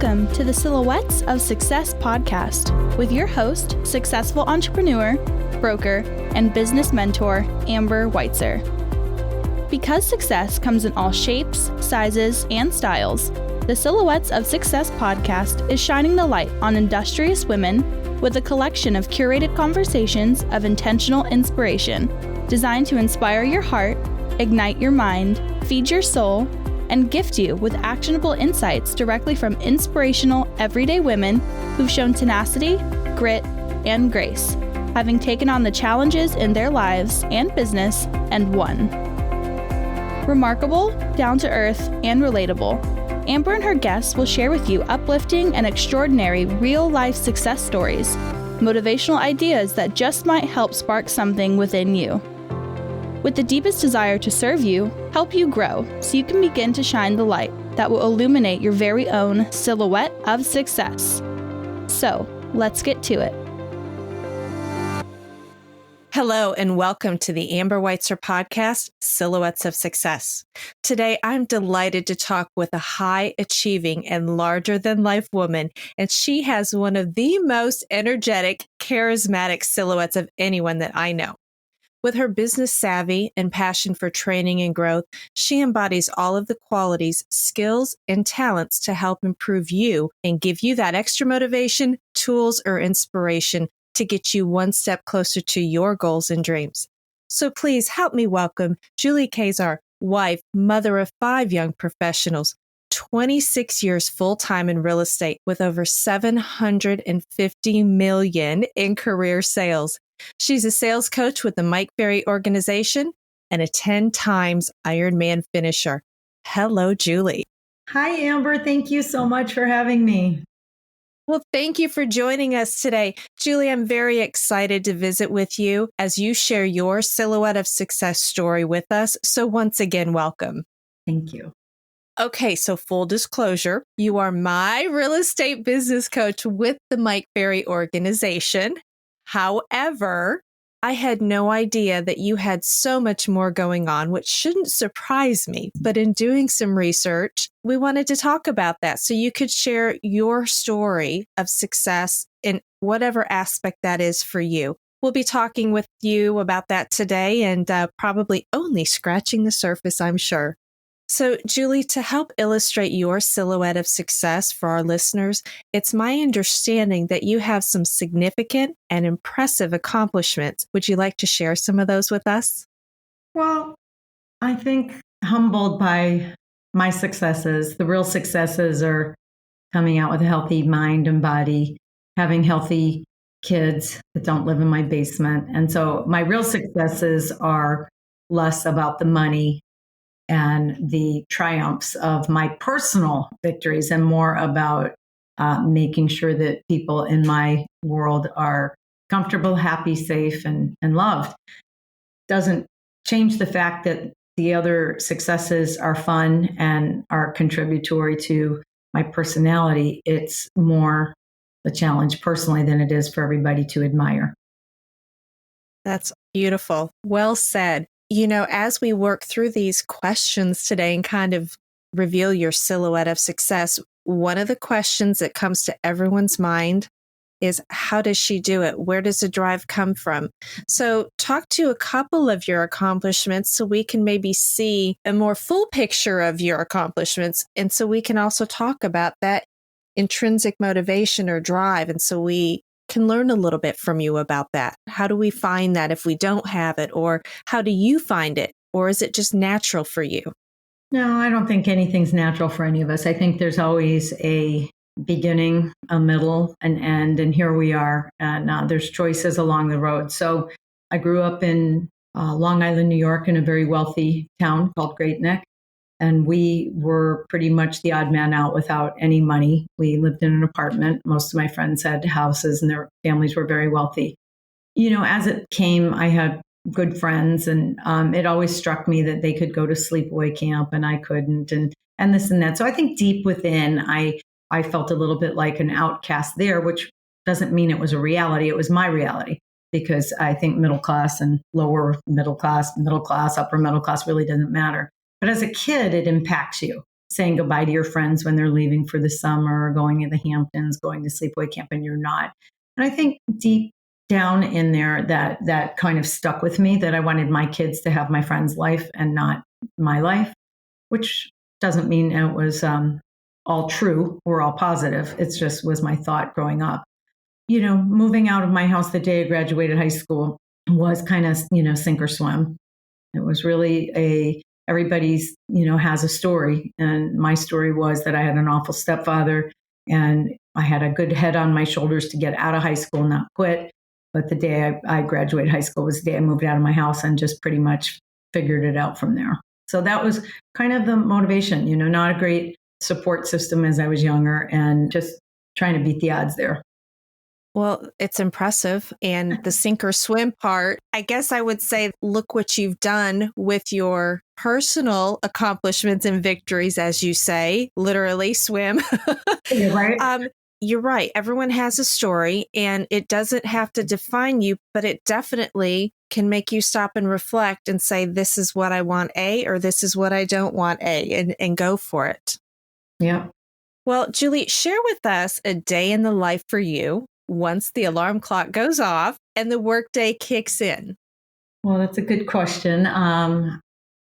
Welcome to the Silhouettes of Success podcast with your host, successful entrepreneur, broker, and business mentor, Amber Weitzer. Because success comes in all shapes, sizes, and styles, the Silhouettes of Success podcast is shining the light on industrious women with a collection of curated conversations of intentional inspiration designed to inspire your heart, ignite your mind, feed your soul, and gift you with actionable insights directly from inspirational, everyday women who've shown tenacity, grit, and grace, having taken on the challenges in their lives and business and won. Remarkable, down-to-earth, and relatable, Amber and her guests will share with you uplifting and extraordinary real-life success stories, motivational ideas that just might help spark something within you. With the deepest desire to serve you, help you grow so you can begin to shine the light that will illuminate your very own silhouette of success. So, let's get to it. Hello and welcome to the Amber Weitzer podcast, Silhouettes of Success. Today, I'm delighted to talk with a high-achieving and larger-than-life woman, and she has one of the most energetic, charismatic silhouettes of anyone that I know. With her business savvy and passion for training and growth, she embodies all of the qualities, skills, and talents to help improve you and give you that extra motivation, tools, or inspiration to get you one step closer to your goals and dreams. So please help me welcome Julie Kaczor, wife, mother of 5 young professionals, 26 years full-time in real estate with over $750 million in career sales. She's a sales coach with the Mike Ferry organization and a 10 times Ironman finisher. Hello, Julie. Hi, Amber. Thank you so much for having me. Well, thank you for joining us today. Julie, I'm very excited to visit with you as you share your Silhouette of Success story with us. So once again, welcome. Thank you. Okay, so full disclosure, you are my real estate business coach with the Mike Ferry organization. However, I had no idea that you had so much more going on, which shouldn't surprise me. But in doing some research, we wanted to talk about that so you could share your story of success in whatever aspect that is for you. We'll be talking with you about that today and probably only scratching the surface, I'm sure. So, Julie, to help illustrate your silhouette of success for our listeners, it's my understanding that you have some significant and impressive accomplishments. Would you like to share some of those with us? Well, I think humbled by my successes. The real successes are coming out with a healthy mind and body, having healthy kids that don't live in my basement. And so my real successes are less about the money and the triumphs of my personal victories and more about making sure that people in my world are comfortable, happy, safe, and loved. Doesn't change the fact that the other successes are fun and are contributory to my personality. It's more the challenge personally than it is for everybody to admire. That's beautiful. Well said. You know, as we work through these questions today and kind of reveal your silhouette of success, one of the questions that comes to everyone's mind is, how does she do it? Where does the drive come from? So talk to a couple of your accomplishments so we can maybe see a more full picture of your accomplishments. And so we can also talk about that intrinsic motivation or drive. And so we can learn a little bit from you about that. How do we find that if we don't have it? Or how do you find it? Or is it just natural for you? No, I don't think anything's natural for any of us. I think there's always a beginning, a middle, an end, and here we are. And there's choices along the road. So I grew up in Long Island, New York, in a very wealthy town called Great Neck. And we were pretty much the odd man out without any money. We lived in an apartment. Most of my friends had houses and their families were very wealthy. You know, as it came, I had good friends and it always struck me that they could go to sleepaway camp and I couldn't and this and that. So I think deep within, I felt a little bit like an outcast there, which doesn't mean it was a reality. It was my reality because I think middle class and lower middle class, upper middle class really doesn't matter. But as a kid, it impacts you. saying goodbye to your friends when they're leaving for the summer, or going to the Hamptons, going to sleepaway camp, and you're not. And I think deep down in there that kind of stuck with me, that I wanted my kids to have my friend's life and not my life, which doesn't mean it was all true or all positive. It just was my thought growing up. Moving out of my house the day I graduated high school was kind of, sink or swim. It was really everybody's, has a story. And my story was that I had an awful stepfather, and I had a good head on my shoulders to get out of high school, not quit. But the day I graduated high school was the day I moved out of my house and just pretty much figured it out from there. So that was kind of the motivation, not a great support system as I was younger, and just trying to beat the odds there. Well, it's impressive. And the sink or swim part, I guess I would say, look what you've done with your personal accomplishments and victories, as you say, literally swim. Right. You're right. Everyone has a story, and it doesn't have to define you, but it definitely can make you stop and reflect and say, this is what I want, A, or this is what I don't want, A, and go for it. Yeah. Well, Julie, share with us a day in the life for you once the alarm clock goes off and the workday kicks in. Well, that's a good question.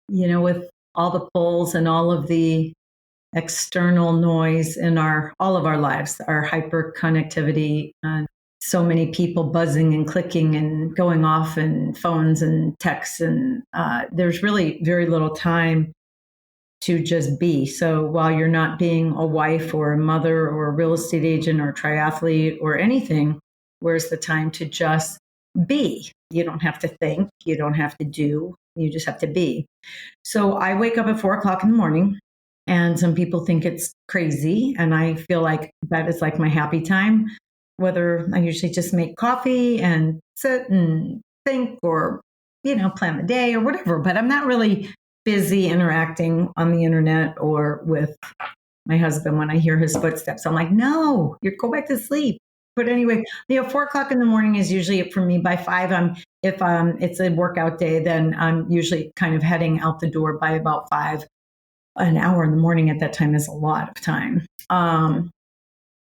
With all the polls and all of the external noise in all of our lives, our hyper connectivity, so many people buzzing and clicking and going off, and phones and texts, and there's really very little time to just be. So while you're not being a wife or a mother or a real estate agent or a triathlete or anything, where's the time to just be? You don't have to think, you don't have to do, you just have to be. So I wake up at 4:00 in the morning, and some people think it's crazy. And I feel like that is like my happy time, whether I usually just make coffee and sit and think, or, plan the day or whatever, but I'm not really busy interacting on the internet or with my husband. When I hear his footsteps, I'm like, no, you go back to sleep. But anyway, 4:00 in the morning is usually for me. By 5, if it's a workout day, then I'm usually kind of heading out the door by about 5. An hour in the morning at that time is a lot of time.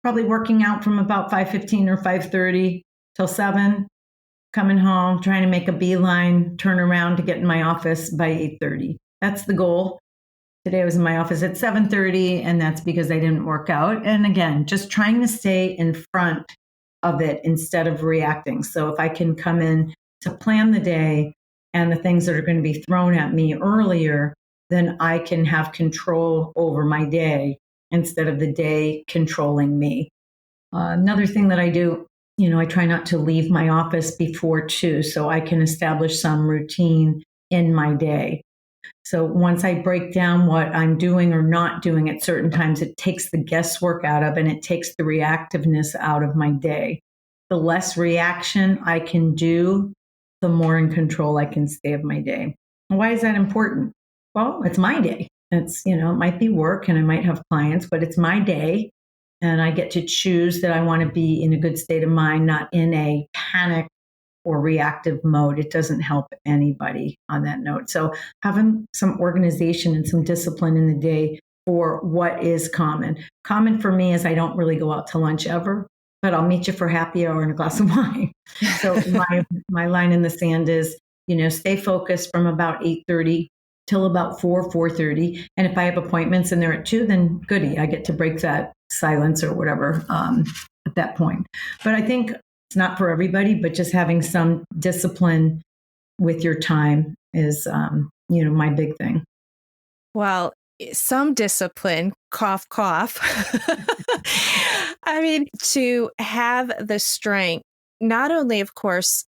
Probably working out from about 5:15 or 5:30 till 7, coming home, trying to make a beeline, turn around to get in my office by 8:30. That's the goal. Today I was in my office at 7:30, and that's because I didn't work out. And again, just trying to stay in front of it instead of reacting. So if I can come in to plan the day and the things that are going to be thrown at me earlier, then I can have control over my day instead of the day controlling me. Another thing that I do, I try not to leave my office before 2, so I can establish some routine in my day. So once I break down what I'm doing or not doing at certain times, it takes the guesswork out of, and it takes the reactiveness out of my day. The less reaction I can do, the more in control I can stay of my day. Why is that important? Well, it's my day. It's, it might be work and I might have clients, but it's my day. And I get to choose that I want to be in a good state of mind, not in a panic or reactive mode. It doesn't help anybody on that note. So having some organization and some discipline in the day for what is common. Common for me is I don't really go out to lunch ever, but I'll meet you for happy hour and a glass of wine. So my line in the sand is, stay focused from about 8:30 till about 4:30. And if I have appointments and they're at 2, then goody, I get to break that silence or whatever at that point. But I think it's not for everybody, but just having some discipline with your time is, my big thing. Well, some discipline, cough, cough. I mean, to have the strength, not only, of course,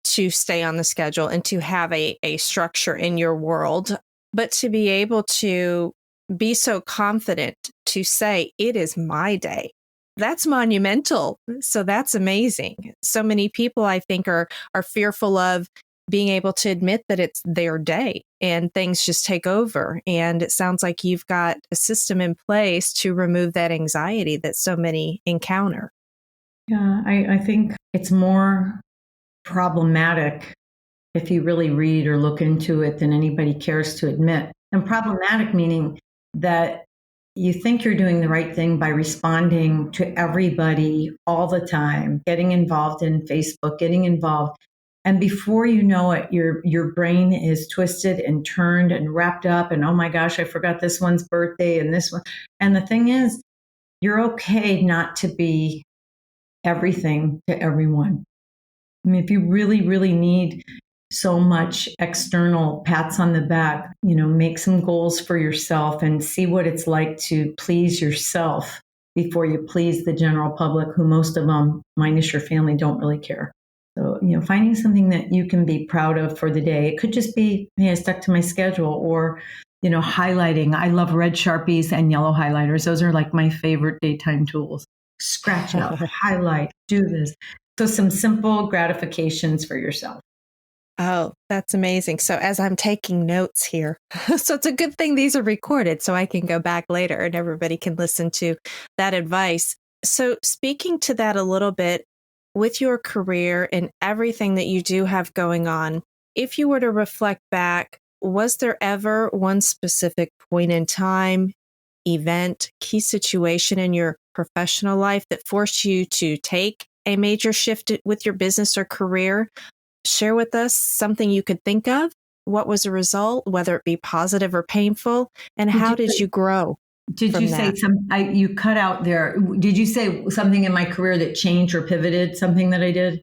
to stay on the schedule and to have a structure in your world, but to be able to be so confident to say, it is my day. That's monumental. So that's amazing. So many people, I think, are fearful of being able to admit that it's their day and things just take over. And it sounds like you've got a system in place to remove that anxiety that so many encounter. Yeah, I think it's more problematic if you really read or look into it than anybody cares to admit. And problematic meaning that you think you're doing the right thing by responding to everybody all the time, getting involved in Facebook, getting involved. And before you know it, your brain is twisted and turned and wrapped up. And oh my gosh, I forgot this one's birthday and this one. And the thing is, you're okay not to be everything to everyone. I mean, if you really, really need so much external pats on the back, make some goals for yourself and see what it's like to please yourself before you please the general public, who most of them, minus your family, don't really care. So, finding something that you can be proud of for the day. It could just be, hey, I stuck to my schedule, or, highlighting. I love red Sharpies and yellow highlighters. Those are like my favorite daytime tools. Scratch out, highlight, do this. So some simple gratifications for yourself. Oh, that's amazing. So as I'm taking notes here, so it's a good thing these are recorded so I can go back later and everybody can listen to that advice. So speaking to that a little bit, with your career and everything that you do have going on, if you were to reflect back, was there ever one specific point in time, event, key situation in your professional life that forced you to take a major shift with your business or career? Share with us something you could think of. What was the result, whether it be positive or painful, and how did you grow? Did you say you cut out there? Did you say something in my career that changed or pivoted, something that I did?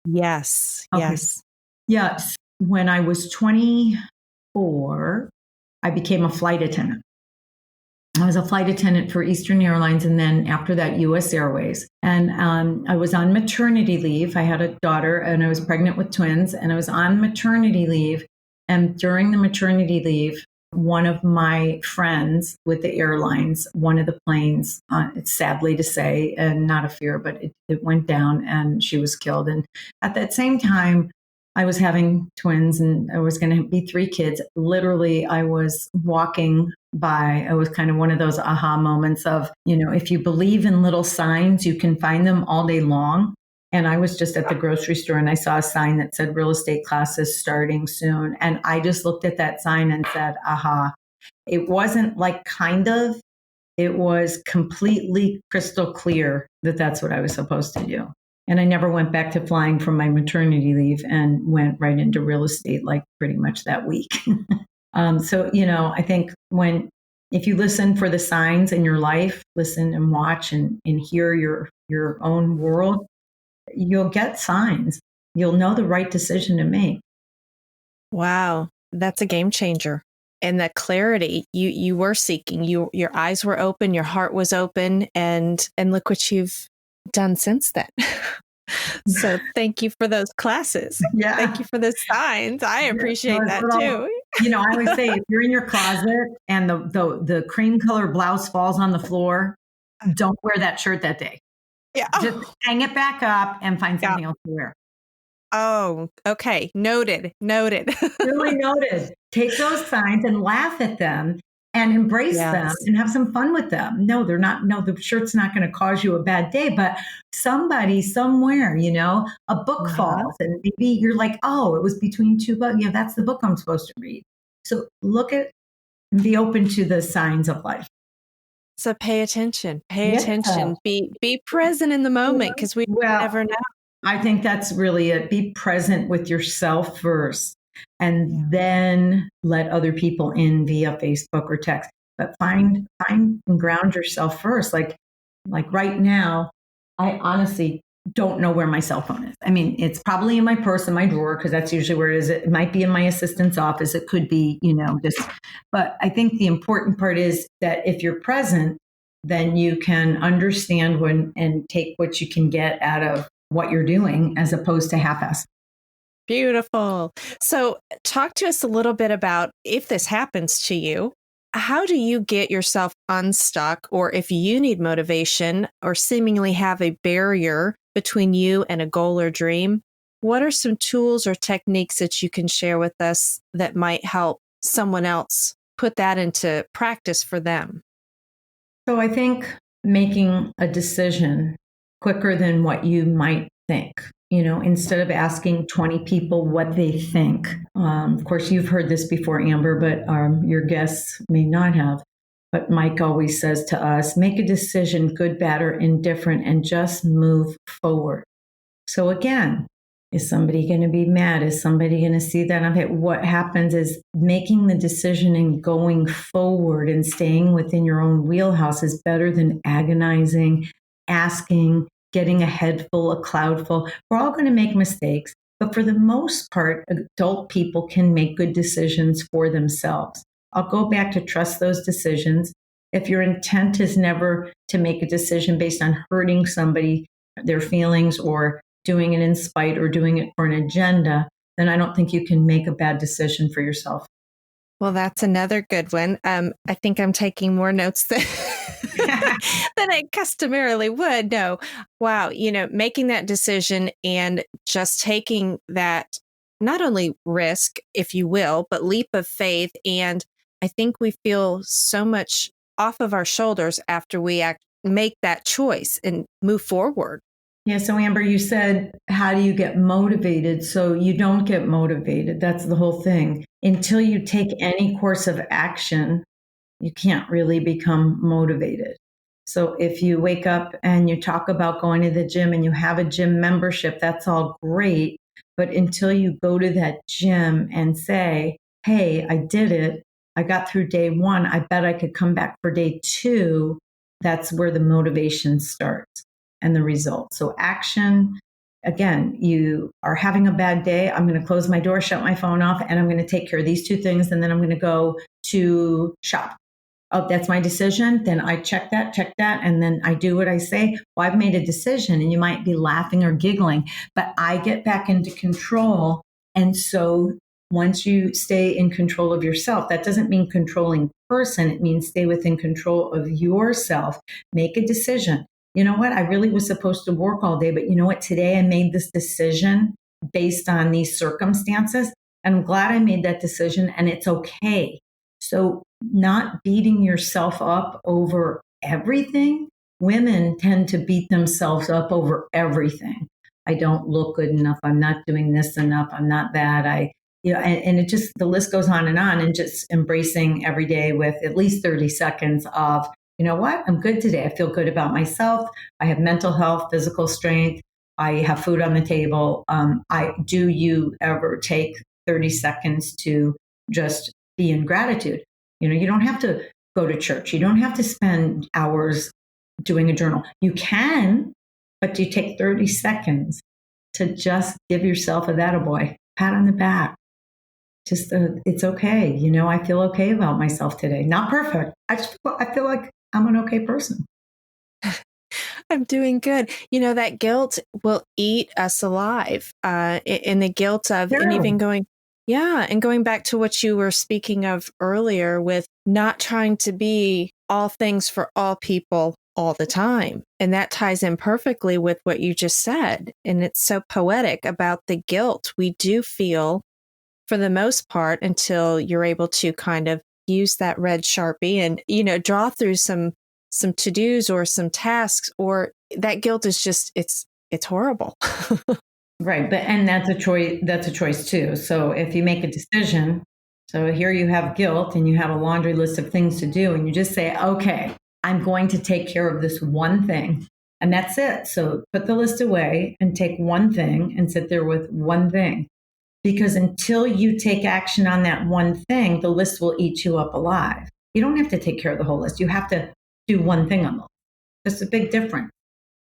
Yes. Okay. Yes. Yes. When I was 24, I became a flight attendant. I was a flight attendant for Eastern Airlines, and then after that, US Airways. And I was on maternity leave. I had a daughter, and I was pregnant with twins, and I was on maternity leave. And during the maternity leave, one of my friends with the airlines, one of the planes, it's sadly to say, and not a fear, but it went down and she was killed. And at that same time, I was having twins and I was going to be 3 kids. Literally, I was walking by. It was kind of one of those aha moments of, if you believe in little signs, you can find them all day long. And I was just at the grocery store and I saw a sign that said real estate classes starting soon. And I just looked at that sign and said, aha. It wasn't like kind of, it was completely crystal clear that that's what I was supposed to do. And I never went back to flying from my maternity leave and went right into real estate like pretty much that week. So, I think if you listen for the signs in your life, listen and watch and hear your own world, you'll get signs. You'll know the right decision to make. Wow. That's a game changer. And that clarity you were seeking, your eyes were open, your heart was open, and look what you've done since then. So thank you for those classes. Yeah. Thank you for the signs. I appreciate that too. I always say, if you're in your closet and the cream color blouse falls on the floor, don't wear that shirt that day. Yeah. Just hang it back up and find something else to wear. Oh, okay. Noted. Really noted. Take those signs and laugh at them and embrace them and have some fun with them. No, they're not. No, the shirt's not going to cause you a bad day, but somebody somewhere, a book falls and maybe you're like, oh, it was between 2 books. Yeah, that's the book I'm supposed to read. So look at and be open to the signs of life. So pay attention, be present in the moment, because we never know. I think that's really it. Be present with yourself first and then let other people in via Facebook or text. But find and ground yourself first. Like right now, I honestly don't know where my cell phone is. I mean, it's probably in my purse in my drawer because that's usually where it is. It might be in my assistant's office. It could be, but I think the important part is that if you're present, then you can understand and take what you can get out of what you're doing as opposed to half-assed. Beautiful. So talk to us a little bit about, if this happens to you, how do you get yourself unstuck, or if you need motivation or seemingly have a barrier between you and a goal or dream, what are some tools or techniques that you can share with us that might help someone else put that into practice for them? So I think making a decision quicker than what you might think, instead of asking 20 people what they think. Of course, you've heard this before, Amber, but your guests may not have. But Mike always says to us, make a decision, good, bad, or indifferent, and just move forward. So again, is somebody going to be mad? Is somebody going to see that? Okay, what happens is making the decision and going forward and staying within your own wheelhouse is better than agonizing, asking, getting a head full, a cloud full. We're all going to make mistakes, but for the most part, adult people can make good decisions for themselves. I'll go back to trust those decisions. If your intent is never to make a decision based on hurting somebody, their feelings, or doing it in spite or doing it for an agenda, then I don't think you can make a bad decision for yourself. Well, that's another good one. I think I'm taking more notes than, than I customarily would. No. Wow. Making that decision and just taking that not only risk, if you will, but leap of faith. And I think we feel so much off of our shoulders after we make that choice and move forward. Yeah. So Amber, you said, how do you get motivated? So you don't get motivated. That's the whole thing. Until you take any course of action, you can't really become motivated. So if you wake up and you talk about going to the gym and you have a gym membership, that's all great. But until you go to that gym and say, hey, I did it, I got through day one, I bet I could come back for day two, that's where the motivation starts and the result. So action, again, you are having a bad day. I'm going to close my door, shut my phone off, and I'm going to take care of these two things. And then I'm going to go to shop. Oh, that's my decision. Then I check that, and then I do what I say. Well, I've made a decision, and you might be laughing or giggling, but I get back into control. And so once you stay in control of yourself, that doesn't mean controlling person. It means stay within control of yourself. Make a decision. You know what? I really was supposed to work all day, but you know what? Today I made this decision based on these circumstances, and I'm glad I made that decision, and it's okay. So not beating yourself up over everything. Women tend to beat themselves up over everything. I don't look good enough. I'm not doing this enough. I'm not that. And it just, the list goes on, and just embracing every day with at least 30 seconds of, you know what? I'm good today. I feel good about myself. I have mental health, physical strength. I have food on the table. Do you ever take 30 seconds to just be in gratitude? You don't have to go to church. You don't have to spend hours doing a journal. You can, but you take 30 seconds to just give yourself a attaboy, pat on the back. Just, it's okay. I feel okay about myself today. Not perfect. I feel like I'm an okay person. I'm doing good. That guilt will eat us alive. In the guilt of, and even going back to what you were speaking of earlier with not trying to be all things for all people all the time. And that ties in perfectly with what you just said. And it's so poetic about the guilt we do feel for the most part until you're able to kind of use that red Sharpie and, draw through some to-dos or some tasks, or that guilt is just, it's horrible. Right. And that's a choice too. So if you make a decision, so here you have guilt and you have a laundry list of things to do, and you just say, okay, I'm going to take care of this one thing. And that's it. So put the list away and take one thing and sit there with one thing. Because until you take action on that one thing, the list will eat you up alive. You don't have to take care of the whole list. You have to do one thing on the list. That's a big difference.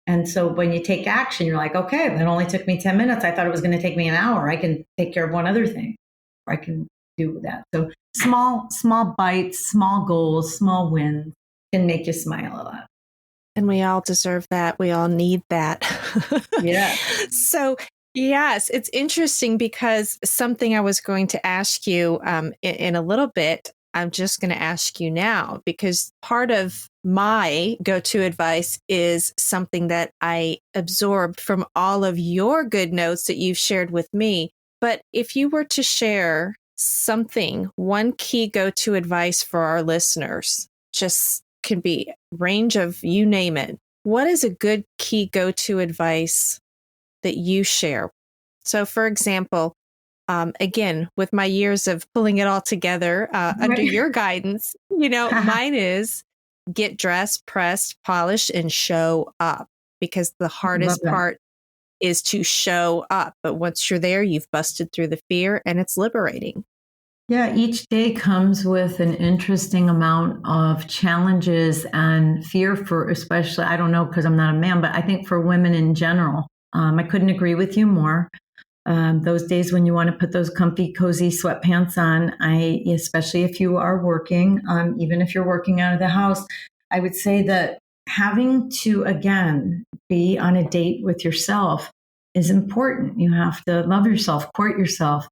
And so when you take action, you're like, okay, that only took me 10 minutes. I thought it was going to take me an hour. I can take care of one other thing, or I can do that. So small bites, small goals, small wins can make you smile a lot. And we all deserve that. We all need that. Yeah. So yes, it's interesting because something I was going to ask you in a little bit, I'm just going to ask you now, because part of my go-to advice is something that I absorbed from all of your good notes that you've shared with me. But if you were to share something, one key go-to advice for our listeners, just can be range of you name it. What is a good key go-to advice that you share? So for example, Again, with my years of pulling it all together under your guidance, mine is get dressed, pressed, polished, and show up, because the hardest part is to show up. But once you're there, you've busted through the fear, and it's liberating. Yeah, each day comes with an interesting amount of challenges and fear for, especially, I don't know, because I'm not a man, but I think for women in general. I couldn't agree with you more. Those days when you want to put those comfy, cozy sweatpants on, especially if you are working, even if you're working out of the house, I would say that having to, again, be on a date with yourself is important. You have to love yourself, court yourself,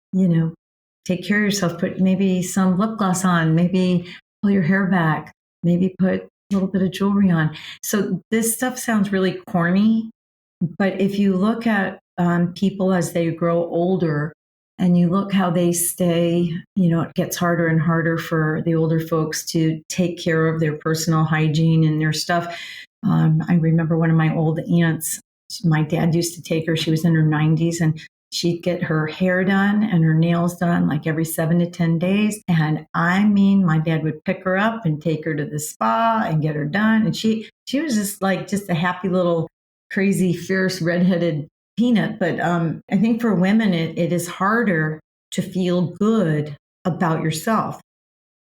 take care of yourself, put maybe some lip gloss on, maybe pull your hair back, maybe put a little bit of jewelry on. So this stuff sounds really corny, but if you look at people as they grow older and you look how they stay, it gets harder and harder for the older folks to take care of their personal hygiene and their stuff. I remember one of my old aunts, my dad used to take her, she was in her 90s, and she'd get her hair done and her nails done like every 7 to 10 days. And I mean, my dad would pick her up and take her to the spa and get her done. And she was just a happy little crazy, fierce, redheaded peanut. But I think for women, it is harder to feel good about yourself.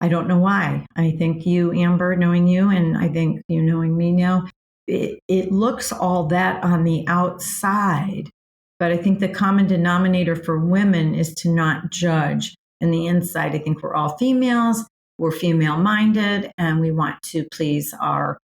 I don't know why. I think you, Amber, knowing you, and I think you knowing me now, it looks all that on the outside. But I think the common denominator for women is to not judge. In the inside, I think we're all females, we're female-minded, and we want to please our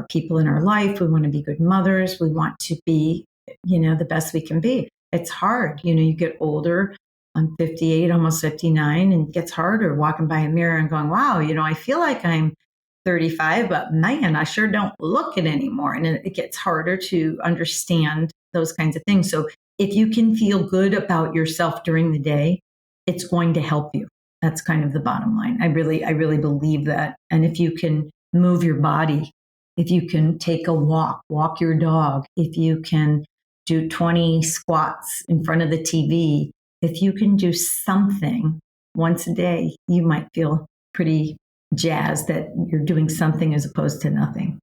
people in our life. We want to be good mothers. We want to be, the best we can be. It's hard. You get older. I'm 58, almost 59, and it gets harder walking by a mirror and going, wow, I feel like I'm 35, but man, I sure don't look it anymore. And it gets harder to understand those kinds of things. So if you can feel good about yourself during the day, it's going to help you. That's kind of the bottom line. I really believe that. And if you can move your body, if you can take a walk your dog, if you can do 20 squats in front of the TV, if you can do something once a day, you might feel pretty jazzed that you're doing something as opposed to nothing.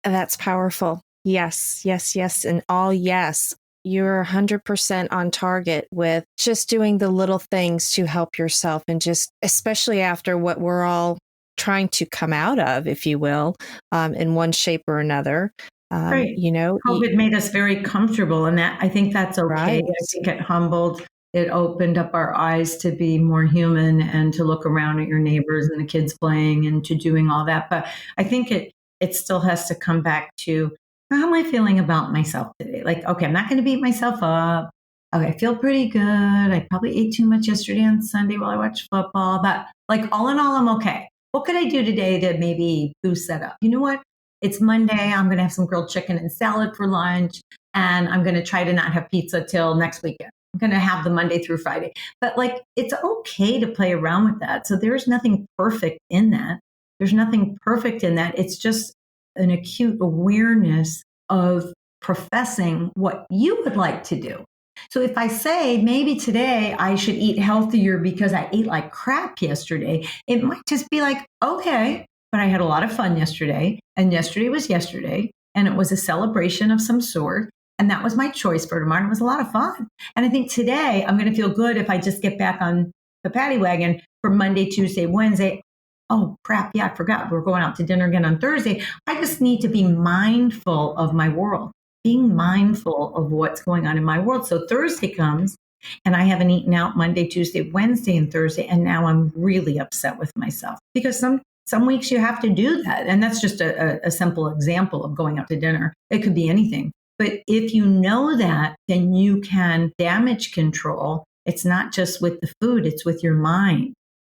That's powerful. Yes, yes, yes. And all yes. You're 100% on target with just doing the little things to help yourself, and just especially after what we're all trying to come out of, if you will, in one shape or another. Right. COVID made us very comfortable, and that I think that's okay. Right. I think it humbled, it opened up our eyes to be more human and to look around at your neighbors and the kids playing and to doing all that. But I think it still has to come back to, how am I feeling about myself today? Like, okay, I'm not going to beat myself up. Okay, I feel pretty good. I probably ate too much yesterday on Sunday while I watched football, but like all in all, I'm okay. What could I do today to maybe boost that up? You know what? It's Monday. I'm going to have some grilled chicken and salad for lunch, and I'm going to try to not have pizza till next weekend. I'm going to have the Monday through Friday. But like, it's okay to play around with that. So there's nothing perfect in that. There's nothing perfect in that. It's just an acute awareness of professing what you would like to do. So if I say maybe today I should eat healthier because I ate like crap yesterday, it might just be like, okay, but I had a lot of fun yesterday, and yesterday was yesterday, and it was a celebration of some sort, and that was my choice for tomorrow. It was a lot of fun. And I think today I'm going to feel good if I just get back on the paddy wagon for Monday, Tuesday, Wednesday. Oh, crap. Yeah, I forgot. We're going out to dinner again on Thursday. I just need to be mindful of my world, being mindful of what's going on in my world. So Thursday comes and I haven't eaten out Monday, Tuesday, Wednesday, and Thursday. And now I'm really upset with myself because some weeks you have to do that. And that's just a simple example of going out to dinner. It could be anything. But if you know that, then you can damage control. It's not just with the food, it's with your mind.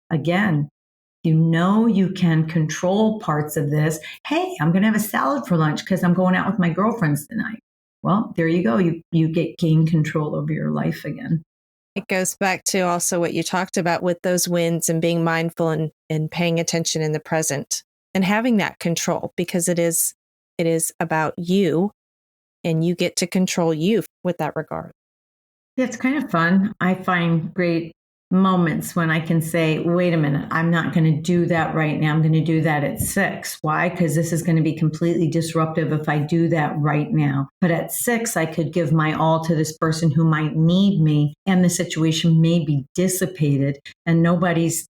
Again, you can control parts of this. Hey, I'm going to have a salad for lunch because I'm going out with my girlfriends tonight. Well, there you go. You gain control over your life again. It goes back to also what you talked about with those wins and being mindful and paying attention in the present and having that control, because it is about you, and you get to control you with that regard. Yeah, it's kind of fun. I find great moments when I can say, wait a minute, I'm not going to do that right now. I'm going to do that at 6. Why? Because this is going to be completely disruptive if I do that right now. But at 6, I could give my all to this person who might need me, and the situation may be dissipated and nobody's,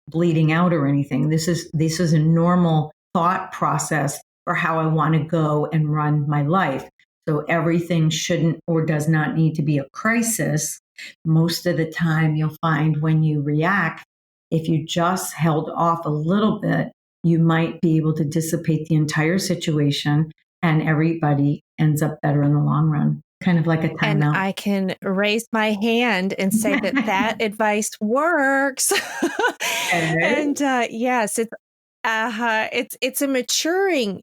bleeding out or anything. This is a normal thought process for how I want to go and run my life. So everything shouldn't or does not need to be a crisis. Most of the time, you'll find when you react, if you just held off a little bit, you might be able to dissipate the entire situation and everybody ends up better in the long run. Kind of like a And timeout. I can raise my hand and say that advice works. And yes, it's a maturing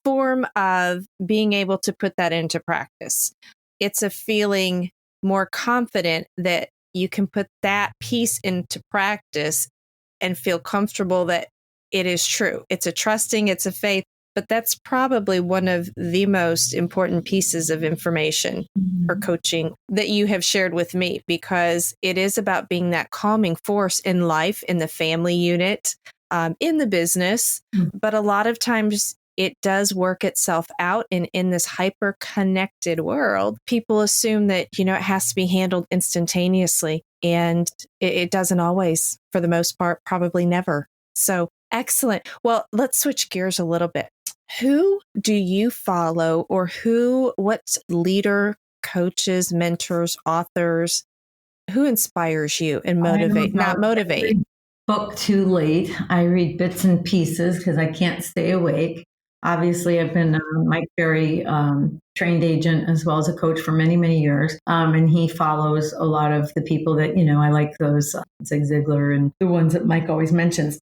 form of being able to put that into practice. It's a feeling more confident that you can put that piece into practice and feel comfortable that it is true. It's a trusting, it's a faith, but that's probably one of the most important pieces of information or coaching that you have shared with me, because it is about being that calming force in life, in the family unit, in the business. But a lot of times it does work itself out. And in this hyper connected world, people assume that, it has to be handled instantaneously. And it doesn't always, for the most part, probably never. So excellent. Well, let's switch gears a little bit. Who do you follow, or what leader, coaches, mentors, authors, who inspires you and not motivate? Book too late. I read bits and pieces because I can't stay awake. Obviously, I've been Mike Berry trained agent as well as a coach for many, many years. And he follows a lot of the people that, I like those Zig Ziglar and the ones that Mike always mentions.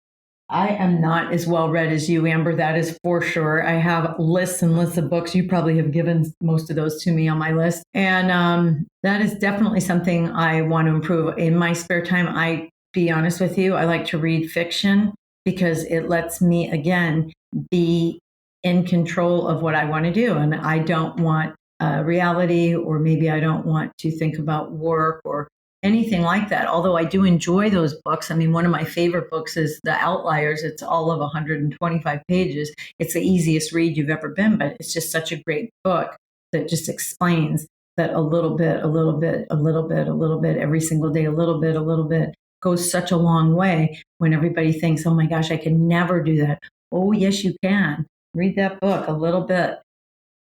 I am not as well read as you, Amber. That is for sure. I have lists and lists of books. You probably have given most of those to me on my list. And that is definitely something I want to improve. In my spare time, I be honest with you, I like to read fiction because it lets me, again, be in control of what I want to do. And I don't want reality, or maybe I don't want to think about work or anything like that. Although I do enjoy those books. I mean, one of my favorite books is The Outliers. It's all of 125 pages. It's the easiest read you've ever been, but it's just such a great book that just explains that a little bit, a little bit, a little bit, a little bit, every single day, a little bit goes such a long way. When everybody thinks, oh my gosh, I can never do that. Oh, yes, you can. Read that book a little bit.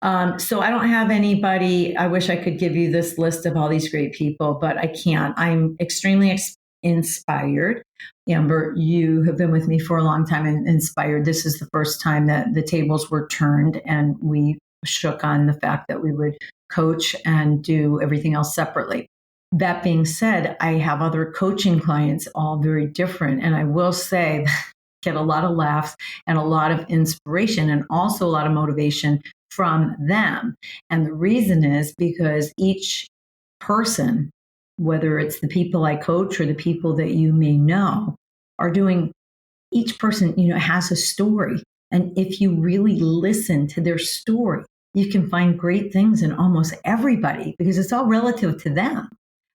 So I don't have anybody. I wish I could give you this list of all these great people, but I can't. I'm extremely inspired. Amber, you have been with me for a long time and inspired. This is the first time that the tables were turned and we shook on the fact that we would coach and do everything else separately. That being said, I have other coaching clients, all very different. And I will say, get a lot of laughs and a lot of inspiration and also a lot of motivation from them. And the reason is because each person, whether it's the people I coach or the people that you may know, are doing, each person, has a story. And if you really listen to their story, you can find great things in almost everybody because it's all relative to them.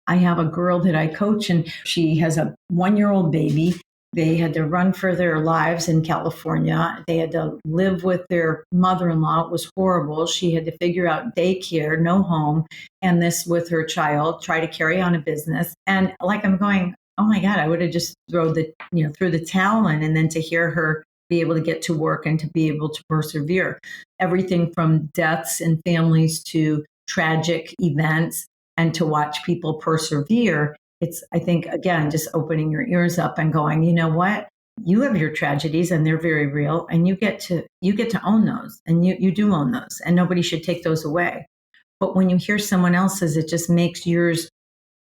I have a girl that I coach and she has a 1-year-old baby. They had to run for their lives in California. They had to live with their mother-in-law. It was horrible. She had to figure out daycare, no home, and this with her child, try to carry on a business. And I'm going, oh my God, I would have just threw the towel in, and then to hear her be able to get to work and to be able to persevere. Everything from deaths in families to tragic events, and to watch people persevere. It's, I think, again, just opening your ears up and going, you know what? You have your tragedies and they're very real, and you get to own those, and you do own those, and nobody should take those away. But when you hear someone else's, it just makes yours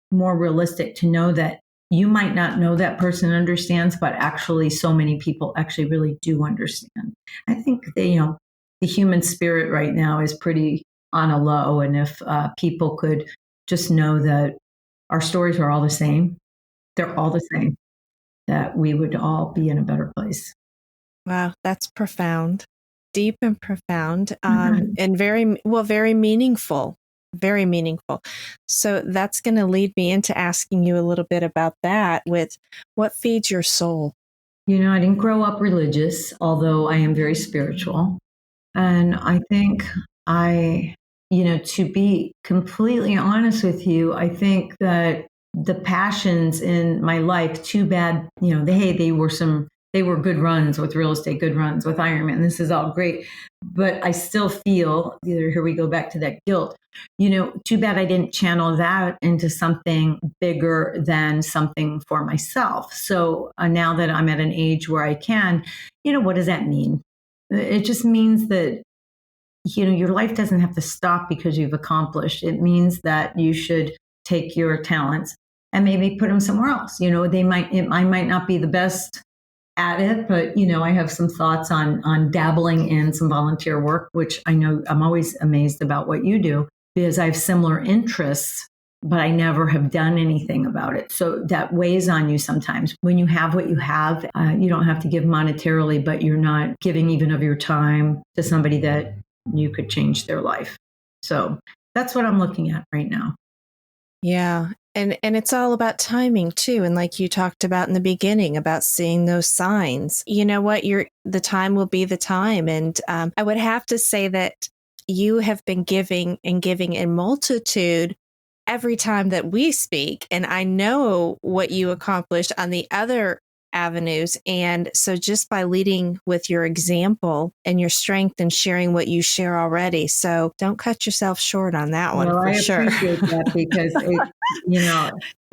more realistic to know that you might not know that person understands, but actually so many people actually really do understand. I think the human spirit right now is pretty on a low. And if people could just know that our stories are all the same, they're all the same, that we would all be in a better place. Wow, that's profound, deep and profound, and very meaningful. very meaningful. So that's going to lead me into asking you a little bit about that with what feeds your soul? I didn't grow up religious, although I am very spiritual. And I think to be completely honest with you, I think that the passions in my life, too bad, they were good runs with real estate, good runs with Ironman. This is all great. But I still feel, here we go back to that guilt, too bad I didn't channel that into something bigger than something for myself. So now that I'm at an age where I can, what does that mean? It just means that your life doesn't have to stop because you've accomplished. It means that you should take your talents and maybe put them somewhere else. I might not be the best at it, but I have some thoughts on dabbling in some volunteer work, which I know I'm always amazed about what you do because I have similar interests, but I never have done anything about it. So that weighs on you sometimes. When you have what you have, you don't have to give monetarily, but you're not giving even of your time to somebody that you could change their life. So that's what I'm looking at right now. Yeah. And it's all about timing too. And like you talked about in the beginning about seeing those signs, you know what, the time will be the time. And I would have to say that you have been giving in multitude every time that we speak. And I know what you accomplished on the other avenues. And so just by leading with your example and your strength and sharing what you share already. So don't cut yourself short on that one. Well, for I sure. appreciate that because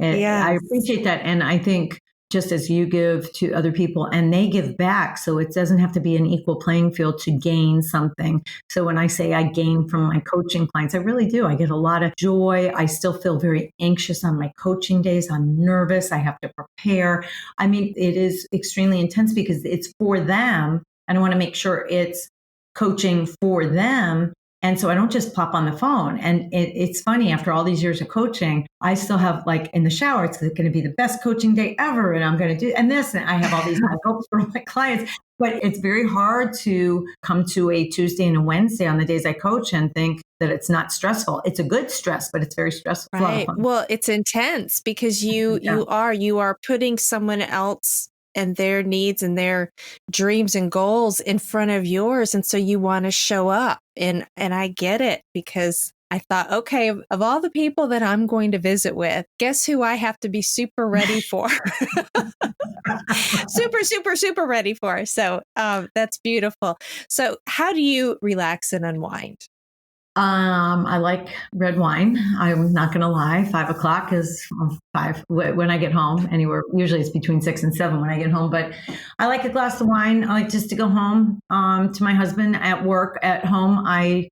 I appreciate that. And I think just as you give to other people and they give back, so it doesn't have to be an equal playing field to gain something. So when I say I gain from my coaching clients, I really do. I get a lot of joy. I still feel very anxious on my coaching days. I'm nervous. I have to prepare. I mean, it is extremely intense because it's for them. And I want to make sure it's coaching for them. And so I don't just pop on the phone. And it's funny, after all these years of coaching, I still have, like, in the shower, it's going to be the best coaching day ever. And I'm going to do, and I have all these high hopes for my clients. But it's very hard to come to a Tuesday and a Wednesday on the days I coach and think that it's not stressful. It's a good stress, but it's very stressful. Right. Well, it's intense because you are putting someone else and their needs and their dreams and goals in front of yours. And so you want to show up. And I get it because I thought, okay, of all the people that I'm going to visit with, guess who I have to be super ready for? super ready for. So that's beautiful. So how do you relax and unwind? I like red wine. I'm not going to lie. 5:00 is 5 when I get home. Anywhere, usually it's between 6 and 7 when I get home. But I like a glass of wine. I like just to go home to my husband at work. At home, I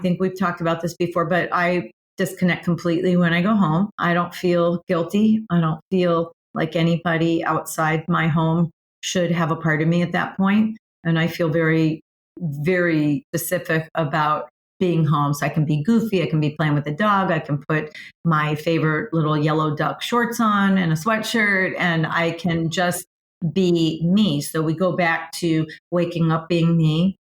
think we've talked about this before, but I disconnect completely when I go home. I don't feel guilty. I don't feel like anybody outside my home should have a part of me at that point. And I feel very, very specific about being home. So I can be goofy. I can be playing with the dog. I can put my favorite little yellow duck shorts on and a sweatshirt, and I can just be me. So we go back to waking up being me,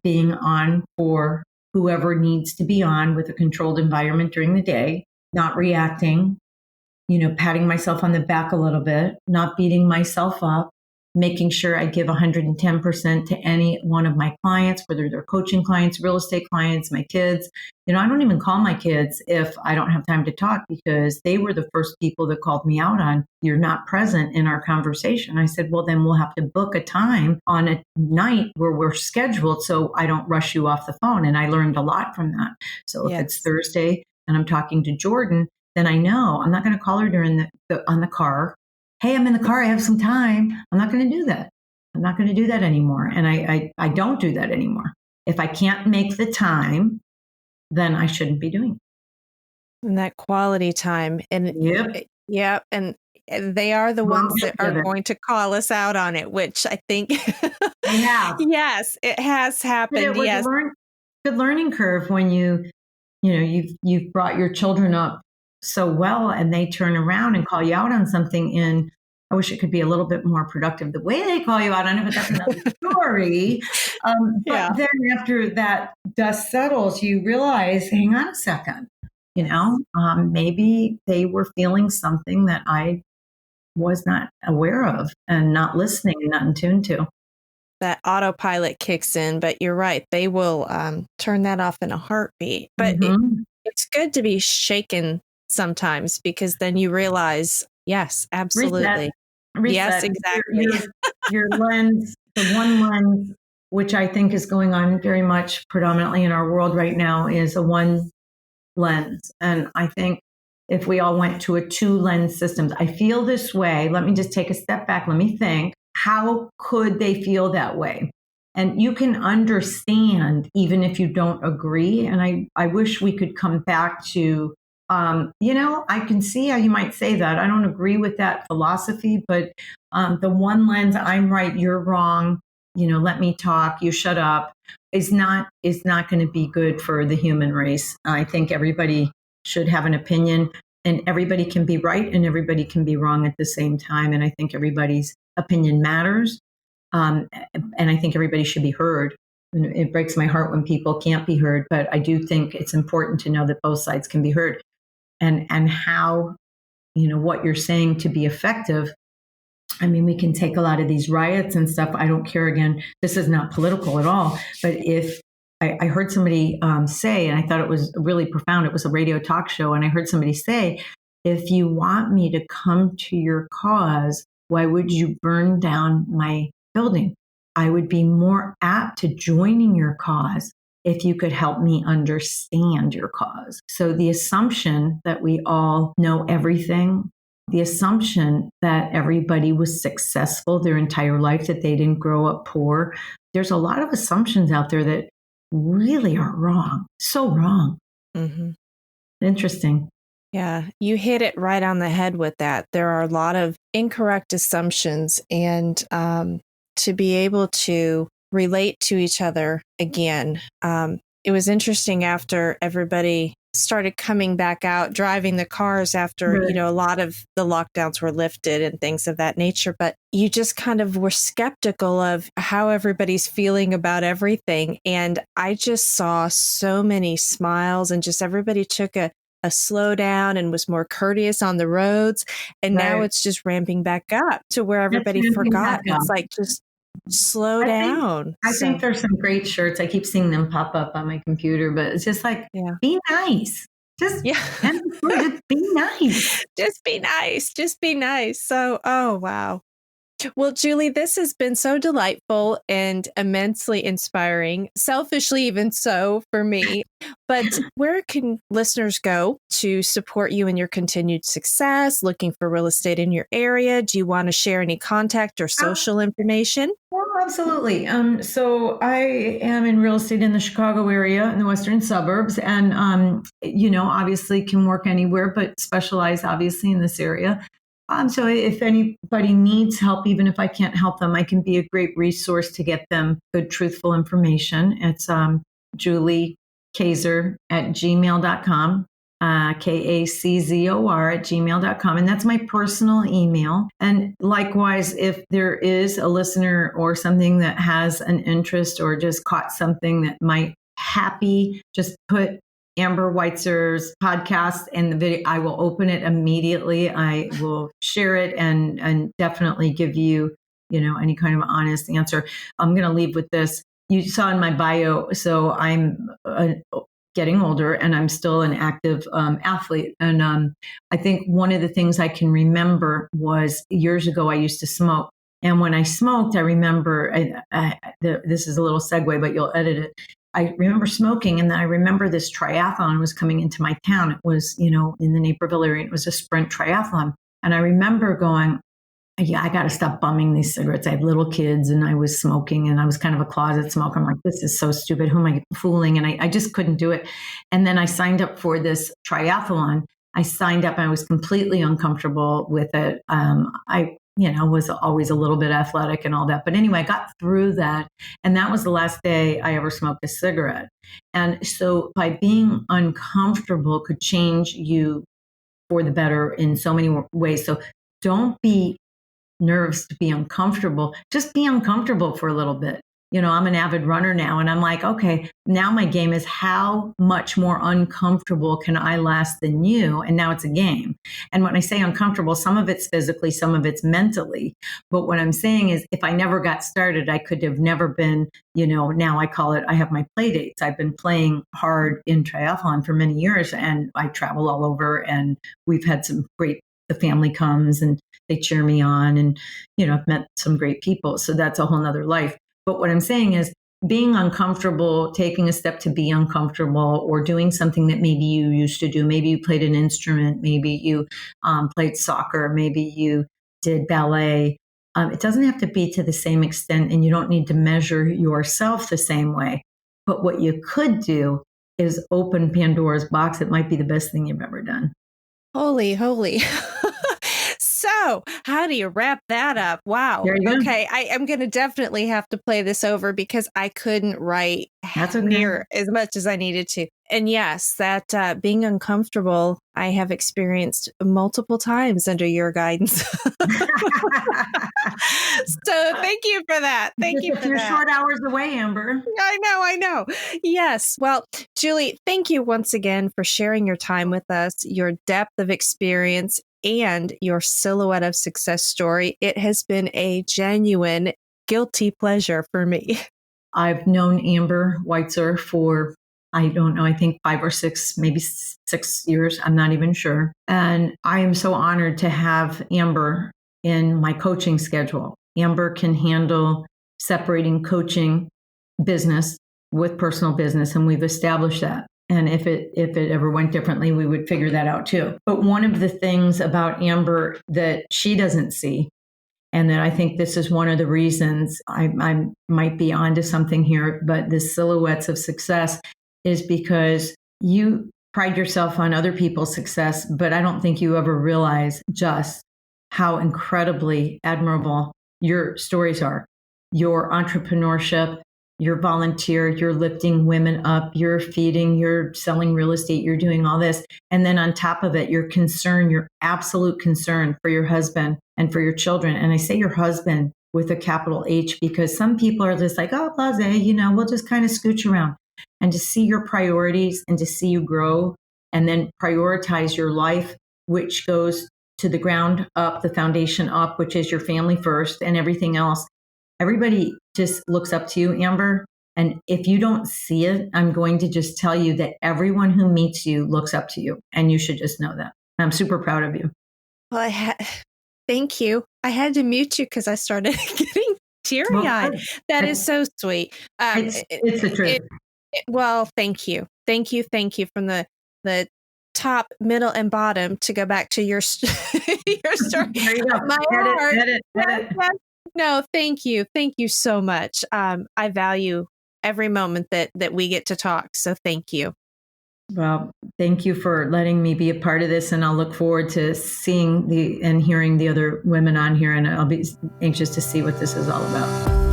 being on for whoever needs to be on with a controlled environment during the day, not reacting, patting myself on the back a little bit, not beating myself up, making sure I give 110% to any one of my clients, whether they're coaching clients, real estate clients, my kids. I don't even call my kids if I don't have time to talk because they were the first people that called me out on, you're not present in our conversation. I said, well, then we'll have to book a time on a night where we're scheduled so I don't rush you off the phone. And I learned a lot from that. So if it's Thursday and I'm talking to Jordan, then I know I'm not going to call her during on the car. Hey, I'm in the car. I have some time. I'm not going to do that. I'm not going to do that anymore. And I don't do that anymore. If I can't make the time, then I shouldn't be doing it. And that quality time. And yep. And they are the ones that are going to call us out on it, which I think, yes, it has happened. It was a good learning curve when you've brought your children up so well and they turn around and call you out on something in I wish it could be a little bit more productive the way they call you out on it, but that's another story. But then after that dust settles, you realize, hang on a second, maybe they were feeling something that I was not aware of and not listening and not in tune to. That autopilot kicks in, but you're right. They will turn that off in a heartbeat. But it's good to be shaken sometimes, because then you realize, yes, absolutely. Reset. Yes, exactly. Your lens, the one lens, which I think is going on very much predominantly in our world right now, is a one lens. And I think if we all went to a two lens system, I feel this way. Let me just take a step back. Let me think. How could they feel that way? And you can understand even if you don't agree. And I wish we could come back to, I can see how you might say that. I don't agree with that philosophy, but the one lens, I'm right, you're wrong, let me talk, you shut up, is not going to be good for the human race. I think everybody should have an opinion, and everybody can be right and everybody can be wrong at the same time. And I think everybody's opinion matters. And I think everybody should be heard. And it breaks my heart when people can't be heard, but I do think it's important to know that both sides can be heard. And how, what you're saying to be effective. I mean, we can take a lot of these riots and stuff. I don't care. Again, this is not political at all. But if I heard somebody say, and I thought it was really profound, it was a radio talk show, and I heard somebody say, if you want me to come to your cause, why would you burn down my building? I would be more apt to joining your cause if you could help me understand your cause. So the assumption that we all know everything, the assumption that everybody was successful their entire life, that they didn't grow up poor. There's a lot of assumptions out there that really are wrong. So wrong. Mm-hmm. Interesting. Yeah, you hit it right on the head with that. There are a lot of incorrect assumptions, and to be able to relate to each other again. It was interesting after everybody started coming back out, driving the cars after, Right. A lot of the lockdowns were lifted and things of that nature. But you just kind of were skeptical of how everybody's feeling about everything. And I just saw so many smiles, and just everybody took a slow down and was more courteous on the roads. And now it's just ramping back up to where everybody forgot. It's like, just slow down. I think there's some great shirts. I keep seeing them pop up on my computer, but it's just like, be nice. Just be nice. Just be nice. Just be nice. So, oh, wow. Well, Julie, this has been so delightful and immensely inspiring, selfishly even so for me. But where can listeners go to support you in your continued success, looking for real estate in your area? Do you want to share any contact or social information? Well, absolutely. So I am in real estate in the Chicago area, in the western suburbs, and, obviously can work anywhere, but specialize obviously in this area. So if anybody needs help, even if I can't help them, I can be a great resource to get them good, truthful information. It's Julie Kaczor at gmail.com, Kaczor at gmail.com. And that's my personal email. And likewise, if there is a listener or something that has an interest or just caught something that might just put Amber Weitzer's podcast and the video, I will open it immediately. I will share it and definitely give you, any kind of honest answer. I'm going to leave with this. You saw in my bio, so I'm getting older and I'm still an active athlete. And I think one of the things I can remember was years ago, I used to smoke. And when I smoked, I remember, this is a little segue, but you'll edit it. I remember smoking, and then I remember this triathlon was coming into my town. It was, in the Naperville area. It was a sprint triathlon. And I remember going, I got to stop bumming these cigarettes. I have little kids and I was smoking, and I was kind of a closet smoker. I'm like, this is so stupid. Who am I fooling? And I just couldn't do it. And then I signed up for this triathlon. I signed up and I was completely uncomfortable with it. I was always a little bit athletic and all that. But anyway, I got through that. And that was the last day I ever smoked a cigarette. And so by being uncomfortable could change you for the better in so many ways. So don't be nerves to be uncomfortable. Just be uncomfortable for a little bit. I'm an avid runner now, and I'm like, okay, now my game is how much more uncomfortable can I last than you? And now it's a game. And when I say uncomfortable, some of it's physically, some of it's mentally. But what I'm saying is if I never got started, I could have never been, now I call it, I have my play dates. I've been playing hard in triathlon for many years, and I travel all over, and we've had some great, the family comes and they cheer me on, and, I've met some great people. So that's a whole nother life. But what I'm saying is being uncomfortable, taking a step to be uncomfortable, or doing something that maybe you used to do. Maybe you played an instrument, maybe you played soccer, maybe you did ballet. It doesn't have to be to the same extent, and you don't need to measure yourself the same way. But what you could do is open Pandora's box. It might be the best thing you've ever done. Holy. So how do you wrap that up? Wow. Okay. I am going to definitely have to play this over because I couldn't write near as much as I needed to. And yes, that being uncomfortable, I have experienced multiple times under your guidance. So thank you for that. Thank you for that. You're short hours away, Amber. I know. Yes. Well, Julie, thank you once again for sharing your time with us, your depth of experience, and your silhouette of success story. It has been a genuine guilty pleasure for me. I've known Amber Weitzer for, I don't know, I think 5 or 6, maybe 6 years. I'm not even sure. And I am so honored to have Amber in my coaching schedule. Amber can handle separating coaching business with personal business, and we've established that. And if it ever went differently, we would figure that out too. But one of the things about Amber that she doesn't see, and that I think this is one of the reasons I might be onto something here, but the silhouettes of success is because you pride yourself on other people's success, but I don't think you ever realize just how incredibly admirable your stories are. Your entrepreneurship, your volunteer, you're lifting women up, you're feeding, you're selling real estate, you're doing all this. And then on top of it, your concern, your absolute concern for your husband and for your children. And I say your husband with a capital H because some people are just like, oh, blasé, we'll just kind of scooch around. And to see your priorities and to see you grow and then prioritize your life, which goes to the ground up, the foundation up, which is your family first and everything else. Everybody just looks up to you, Amber. And if you don't see it, I'm going to just tell you that everyone who meets you looks up to you. And you should just know that. I'm super proud of you. Well, thank you. I had to mute you because I started getting teary-eyed. That is so sweet. It's the truth. Well, thank you. Thank you from the top, middle, and bottom to go back to your your story. There you go. My heart. Edit. No, thank you. Thank you so much. I value every moment that we get to talk. So thank you. Well, thank you for letting me be a part of this. And I'll look forward to seeing and hearing the other women on here. And I'll be anxious to see what this is all about.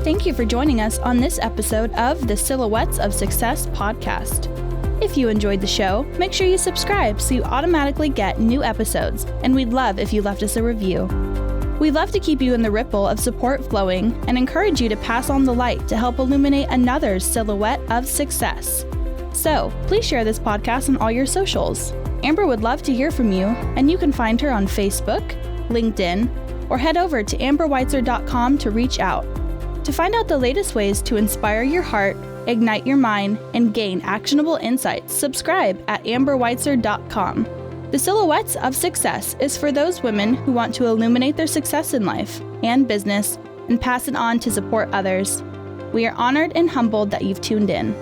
Thank you for joining us on this episode of the Silhouettes of Success podcast. If you enjoyed the show, make sure you subscribe so you automatically get new episodes. And we'd love if you left us a review. We love to keep you in the ripple of support flowing and encourage you to pass on the light to help illuminate another's silhouette of success. So, please share this podcast on all your socials. Amber would love to hear from you, and you can find her on Facebook, LinkedIn, or head over to amberweitzer.com to reach out. To find out the latest ways to inspire your heart, ignite your mind, and gain actionable insights, subscribe at amberweitzer.com. The Silhouettes of Success is for those women who want to illuminate their success in life and business and pass it on to support others. We are honored and humbled that you've tuned in.